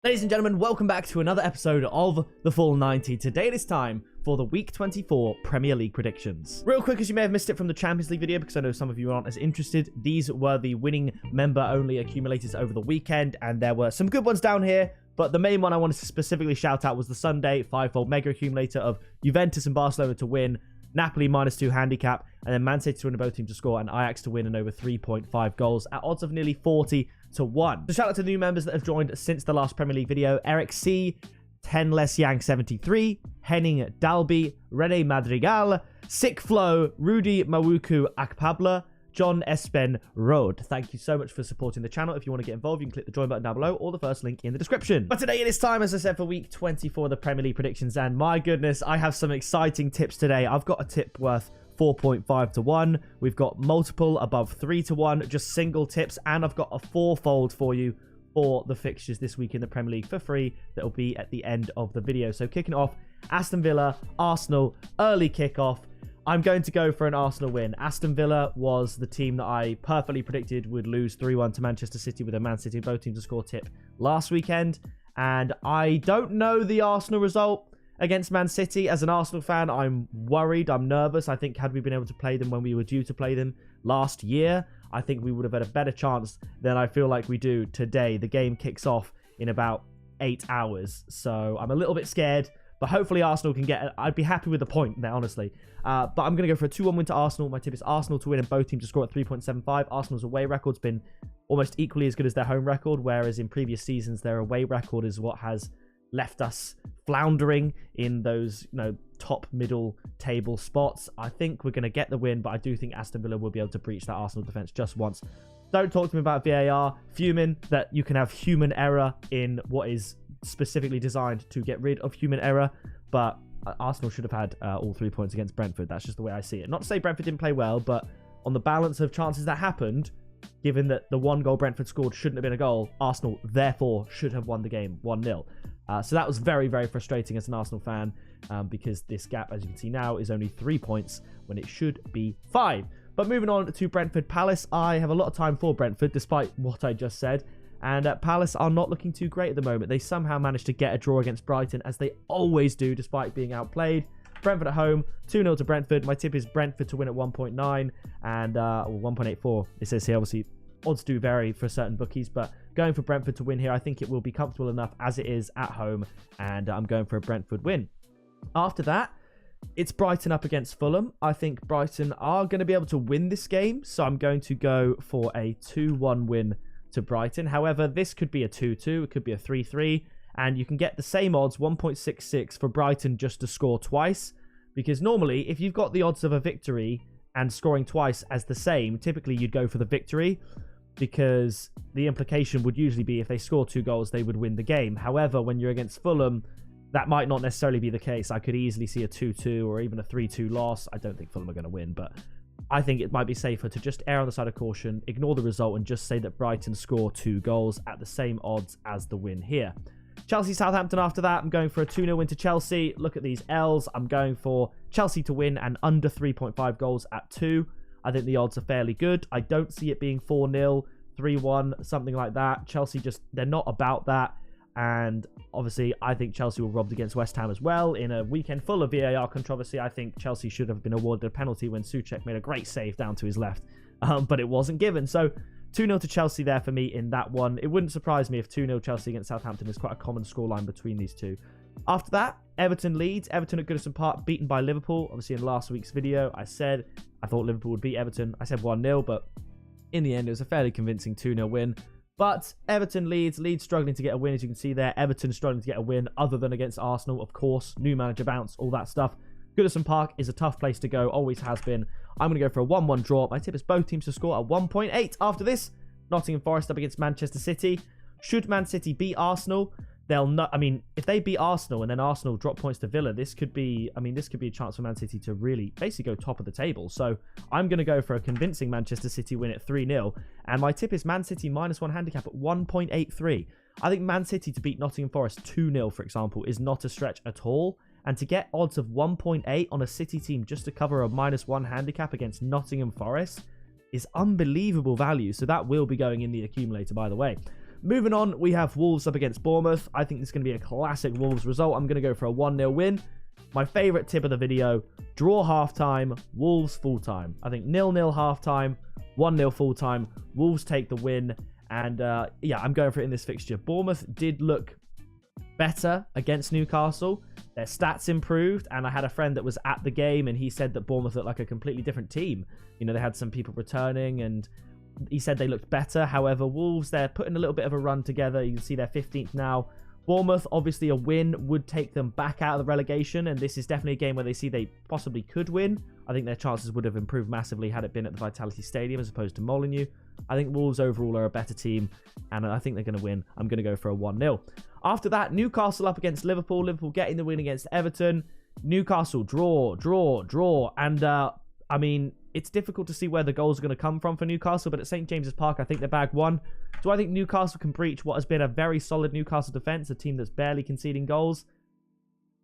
Ladies and gentlemen, welcome back to another episode of the Full 90. Today it is time for the Week 24 Premier League predictions. Real quick, as you may have missed it from the Champions League video, because I know some of you aren't as interested, these were the winning member-only accumulators over the weekend, and there were some good ones down here, but the main one I wanted to specifically shout out was the Sunday fivefold mega accumulator of Juventus and Barcelona to win, Napoli -2 handicap, and then Man City to win both teams to score, and Ajax to win and over 3.5 goals at odds of nearly 40-1. So shout out to the new members that have joined since the last Premier League video: Eric C, 10 Less Yang 73, Henning Dalby, Rene Madrigal, Sick Flow, Rudy Mawuku Akpabla, John Espen Road. Thank you so much for supporting the channel. If you want to get involved, you can click the join button down below or the first link in the description. But today it is time, as I said, for week 24 of the Premier League predictions, and my goodness, I have some exciting tips today. I've got a tip worth 4.5-1. We've got multiple above 3-1, just single tips, and I've got a fourfold for you for the fixtures this week in the Premier League for free that will be at the end of the video. So kicking it off, Aston Villa, Arsenal, early kickoff. I'm going to go for an Arsenal win. Aston Villa was the team that I perfectly predicted would lose 3-1 to Manchester City with a Man City both teams to score tip last weekend. And I don't know the Arsenal result against Man City. As an Arsenal fan, I'm worried. I'm nervous. I think had we been able to play them when we were due to play them last year, I think we would have had a better chance than I feel like we do today. The game kicks off in about 8 hours. So I'm a little bit scared. But hopefully Arsenal can get... I'd be happy with the point there, honestly. But I'm going to go for a 2-1 win to Arsenal. My tip is Arsenal to win and both teams to score at 3.75. Arsenal's away record's been almost equally as good as their home record, whereas in previous seasons, their away record is what has left us floundering in those, top middle table spots. I think we're going to get the win, but I do think Aston Villa will be able to breach that Arsenal defence just once. Don't talk to me about VAR. Fuming that you can have human error in what is specifically designed to get rid of human error, but Arsenal should have had all 3 points against Brentford. That's just the way I see it. Not to say Brentford didn't play well, but on the balance of chances that happened, given that the one goal Brentford scored shouldn't have been a goal, Arsenal therefore should have won the game 1-0. So that was very, very frustrating as an Arsenal fan, because this gap, as you can see now, is only 3 points when it should be 5. But moving on to Brentford Palace, I have a lot of time for Brentford, despite what I just said. And Palace are not looking too great at the moment. They somehow managed to get a draw against Brighton, as they always do, despite being outplayed. Brentford at home, 2-0 to Brentford. My tip is Brentford to win at 1.9 and 1.84. It says here, obviously, odds do vary for certain bookies, but going for Brentford to win here, I think it will be comfortable enough as it is at home, and I'm going for a Brentford win. After that, it's Brighton up against Fulham. I think Brighton are going to be able to win this game, so I'm going to go for a 2-1 win to Brighton. However, this could be a 2-2, it could be a 3-3, and you can get the same odds, 1.66, for Brighton just to score twice, because normally, if you've got the odds of a victory and scoring twice as the same, typically you'd go for the victory, because the implication would usually be if they score 2 goals, they would win the game. However, when you're against Fulham, that might not necessarily be the case. I could easily see a 2-2 or even a 3-2 loss. I don't think Fulham are going to win, but I think it might be safer to just err on the side of caution, ignore the result, and just say that Brighton score 2 goals at the same odds as the win here. Chelsea Southampton after that, I'm going for a 2-0 win to Chelsea. Look at these L's. I'm going for Chelsea to win and under 3.5 goals at 2. I think the odds are fairly good. I don't see it being 4-0, 3-1, something like that. Chelsea they're not about that. And obviously, I think Chelsea were robbed against West Ham as well in a weekend full of VAR controversy. I think Chelsea should have been awarded a penalty when Soucek made a great save down to his left, but it wasn't given. So 2-0 to Chelsea there for me in that one. It wouldn't surprise me if 2-0 Chelsea against Southampton is quite a common scoreline between these two. After that, Everton Leeds. Everton at Goodison Park beaten by Liverpool. Obviously, in last week's video, I said I thought Liverpool would beat Everton. I said 1-0, but in the end, it was a fairly convincing 2-0 win. But Everton Leeds struggling to get a win, as you can see there. Everton struggling to get a win other than against Arsenal, of course. New manager bounce, all that stuff. Goodison Park is a tough place to go, always has been. I'm going to go for a 1-1 draw. My tip is both teams to score at 1.8. After this, Nottingham Forest up against Manchester City. Should Man City beat Arsenal, they'll not. I mean, if they beat Arsenal and then Arsenal drop points to Villa, this could be a chance for Man City to really basically go top of the table. So I'm going to go for a convincing Manchester City win at 3-0. And my tip is Man City -1 handicap at 1.83. I think Man City to beat Nottingham Forest 2-0, for example, is not a stretch at all. And to get odds of 1.8 on a City team just to cover a -1 handicap against Nottingham Forest is unbelievable value. So that will be going in the accumulator, by the way. Moving on, we have Wolves up against Bournemouth. I think this is going to be a classic Wolves result. I'm going to go for a 1-0 win. My favourite tip of the video, draw half-time, Wolves full-time. I think 0-0 half-time, 1-0 full-time. Wolves take the win. And yeah, I'm going for it in this fixture. Bournemouth did look better against Newcastle. Their stats improved, and I had a friend that was at the game, and he said that Bournemouth looked like a completely different team. You know, they had some people returning, and he said they looked better. However, Wolves, they're putting a little bit of a run together. You can see they're 15th now. Bournemouth, obviously a win would take them back out of the relegation, and this is definitely a game where they see they possibly could win. I think their chances would have improved massively had it been at the Vitality Stadium as opposed to Molineux. I think Wolves overall are a better team, and I think they're going to win. I'm going to go for a 1-0. After that, Newcastle up against Liverpool. Liverpool getting the win against Everton. Newcastle draw. And, I mean, it's difficult to see where the goals are going to come from for Newcastle, but at St. James's Park, I think they bagged one. Do I think Newcastle can breach what has been a very solid Newcastle defence, a team that's barely conceding goals?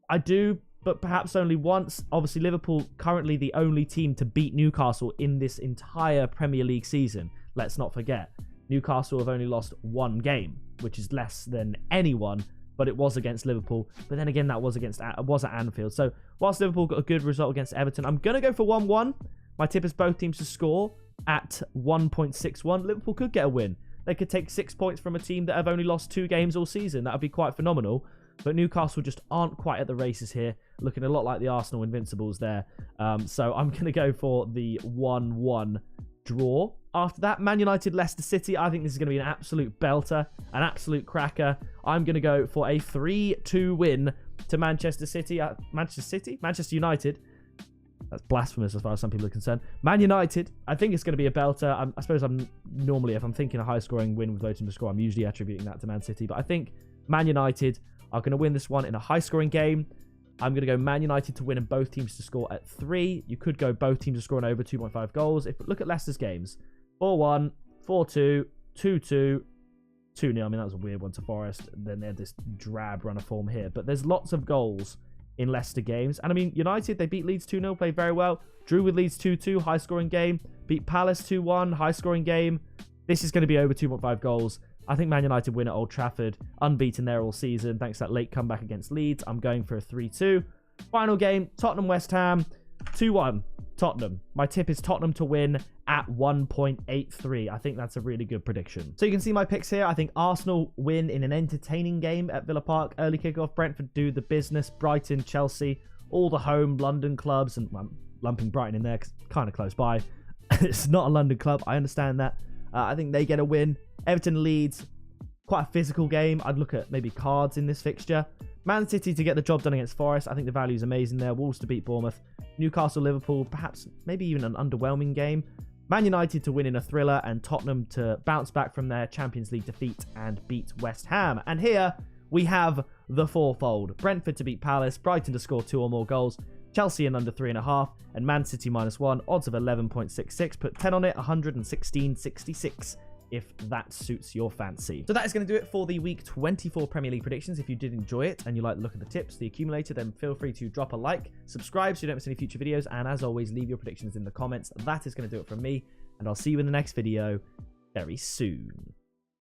I do, but perhaps only once. Obviously, Liverpool currently the only team to beat Newcastle in this entire Premier League season. Let's not forget. Newcastle have only lost one game, which is less than anyone, but it was against Liverpool. But then again, that was at Anfield. So whilst Liverpool got a good result against Everton, I'm going to go for 1-1. My tip is both teams to score at 1.61. Liverpool could get a win. They could take 6 points from a team that have only lost 2 games all season. That would be quite phenomenal. But Newcastle just aren't quite at the races here. Looking a lot like the Arsenal Invincibles there. So I'm going to go for the 1-1 draw. After that, Man United, Leicester City. I think this is going to be an absolute belter, an absolute cracker. I'm going to go for a 3-2 win to Manchester City. Manchester United. That's blasphemous as far as some people are concerned. Man United, I think it's going to be a belter. I suppose I'm normally, if I'm thinking a high-scoring win with voting to score, I'm usually attributing that to Man City. But I think Man United are going to win this one in a high-scoring game. I'm going to go Man United to win and both teams to score at 3. You could go both teams to score an over 2.5 goals. Look at Leicester's games. 4-1, 4-2, 2-2, 2-0. I mean, that was a weird one to Forest. Then they had this drab run of form here. But there's lots of goals in Leicester games. And I mean, United, they beat Leeds 2-0, played very well. Drew with Leeds 2-2, high-scoring game. Beat Palace 2-1, high-scoring game. This is going to be over 2.5 goals. I think Man United win at Old Trafford. Unbeaten there all season, thanks to that late comeback against Leeds. I'm going for a 3-2. Final game, Tottenham-West Ham, 2-1. Tottenham. My tip is Tottenham to win at 1.83. I think that's a really good prediction. So you can see my picks here. I think Arsenal win in an entertaining game at Villa Park. Early kickoff. Brentford do the business. Brighton, Chelsea, all the home London clubs. And I'm lumping Brighton in there because it's kind of close by. It's not a London club. I understand that. I think they get a win. Everton, Leeds. Quite a physical game. I'd look at maybe cards in this fixture. Man City to get the job done against Forest. I think the value is amazing there. Wolves to beat Bournemouth. Newcastle, Liverpool, perhaps maybe even an underwhelming game. Man United to win in a thriller, and Tottenham to bounce back from their Champions League defeat and beat West Ham. And here we have the fourfold. Brentford to beat Palace, Brighton to score 2 or more goals, Chelsea in under 3.5, and Man City -1, odds of 11.66. Put 10 on it, 116.66. If that suits your fancy. So that is going to do it for the week 24 Premier League predictions. If you did enjoy it and you like the look at the tips, the accumulator, then feel free to drop a like, subscribe so you don't miss any future videos, and as always, leave your predictions in the comments. That is going to do it from me, and I'll see you in the next video very soon.